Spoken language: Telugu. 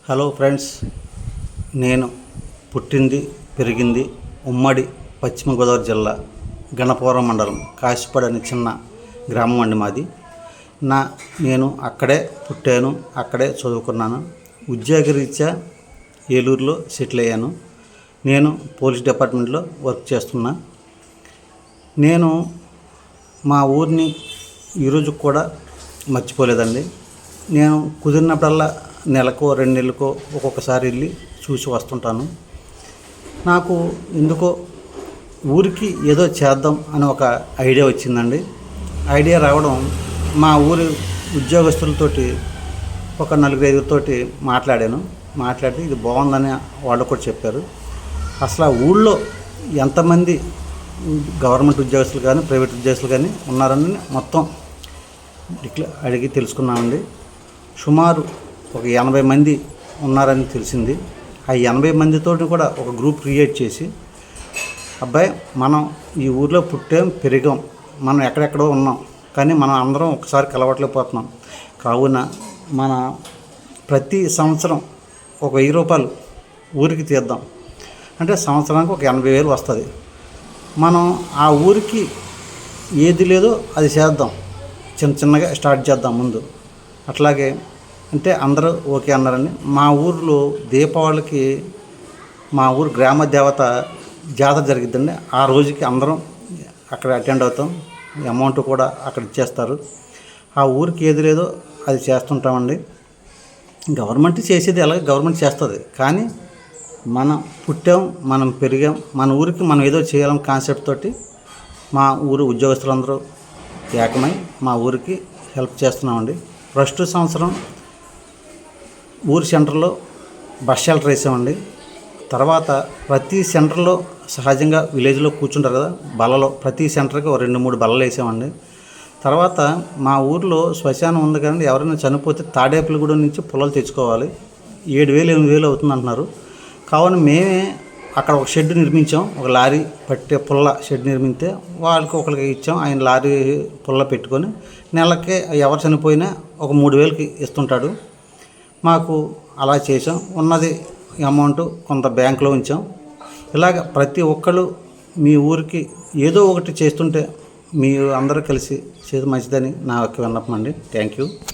హలో ఫ్రెండ్స్, నేను పుట్టింది పెరిగింది ఉమ్మడి పశ్చిమ గోదావరి జిల్లా గణపవరం మండలం కాశీపాడు అనే చిన్న గ్రామం అండి మాది. నేను అక్కడే పుట్టాను, అక్కడే చదువుకున్నాను. ఉద్యోగరీత్యా ఏలూరులో సెటిల్ అయ్యాను. నేను పోలీస్ డిపార్ట్మెంట్లో వర్క్ చేస్తున్నా. నేను మా ఊరిని ఈరోజు కూడా మర్చిపోలేదండి. నేను కుదిరినప్పుడల్లా నెలకో 2 నెలలకో ఒక్కొక్కసారి వెళ్ళి చూసి వస్తుంటాను. నాకు ఎందుకో ఊరికి ఏదో చేద్దాం అని ఒక ఐడియా వచ్చిందండి. ఐడియా రావడం మా ఊరి ఉద్యోగస్తులతోటి ఒక 4-5తోటి మాట్లాడి ఇది బాగుందని వాళ్ళు కూడా చెప్పారు. అసలు ఆ ఊళ్ళో ఎంతమంది గవర్నమెంట్ ఉద్యోగస్తులు కానీ ప్రైవేట్ ఉద్యోగస్తులు కానీ ఉన్నారని మొత్తం అడిగి తెలుసుకున్నామండి. సుమారు ఒక 80 మంది ఉన్నారని తెలిసింది. ఆ 80 మందితో కూడా ఒక గ్రూప్ క్రియేట్ చేసి, అబ్బాయి మనం ఈ ఊర్లో పుట్టాం పెరిగాం, మనం ఎక్కడెక్కడో ఉన్నాం, కానీ మనం అందరం ఒకసారి కలవట్లేకపోతున్నాం. కావున మన ప్రతి సంవత్సరం ఒక 1000 రూపాయలు ఊరికి తీద్దాం. అంటే సంవత్సరానికి ఒక 80,000 వస్తుంది. మనం ఆ ఊరికి ఏది లేదో అది చేద్దాం, చిన్నగా స్టార్ట్ చేద్దాం ముందు. అట్లాగే అంటే అందరూ ఓకే అన్నారని మా ఊరిలో దీపావళికి మా ఊరు గ్రామ దేవత జాతర జరిగిద్దండి. ఆ రోజుకి అందరం అక్కడ అటెండ్ అవుతాం. అమౌంట్ కూడా అక్కడ ఇచ్చేస్తారు. ఆ ఊరికి ఏది లేదో అది చేస్తుంటామండి. గవర్నమెంట్ చేసేది అలాగే గవర్నమెంట్ చేస్తుంది, కానీ మనం పుట్టాం, మనం పెరిగాం, మన ఊరికి మనం ఏదో చేయాలని కాన్సెప్ట్ తోటి మా ఊరు ఉద్యోగస్తులందరూ ఏకమై మా ఊరికి హెల్ప్ చేస్తున్నామండి. ఫస్ట్ సంవత్సరం ఊరి సెంటర్లో బస్ షెల్టర్ వేసామండి. తర్వాత ప్రతి సెంటర్లో సహజంగా విలేజ్లో కూర్చుంటారు కదా, బల్లలో ప్రతి సెంటర్కి 2-3 బల్లలు వేసామండి. తర్వాత మా ఊర్లో శ్మశానం ఉంది, కానీ ఎవరైనా చనిపోతే తాడేపల్లిగూడెం నుంచి పుల్లలు తెచ్చుకోవాలి. 7,000-8,000 అవుతుంది అంటున్నారు. కావున మేమే అక్కడ ఒక షెడ్ నిర్మించాం. ఒక లారీ పట్టే పుల్ల షెడ్ నిర్మిస్తే ఒకరికి ఇచ్చాం. ఆయన లారీ పుల్ల పెట్టుకొని నెలకి ఎవరు చనిపోయినా ఒక 3,000కి ఇస్తుంటాడు. మాకు అలా చేసాం. ఉన్నది అమౌంట్ కొంత బ్యాంకులో ఉంచాం. ఇలాగ ప్రతి ఒక్కళ్ళు మీ ఊరికి ఏదో ఒకటి చేస్తుంటే మీరు అందరూ కలిసి చేసి మంచిదని నా యొక్క విన్నపం అండి. Thank you.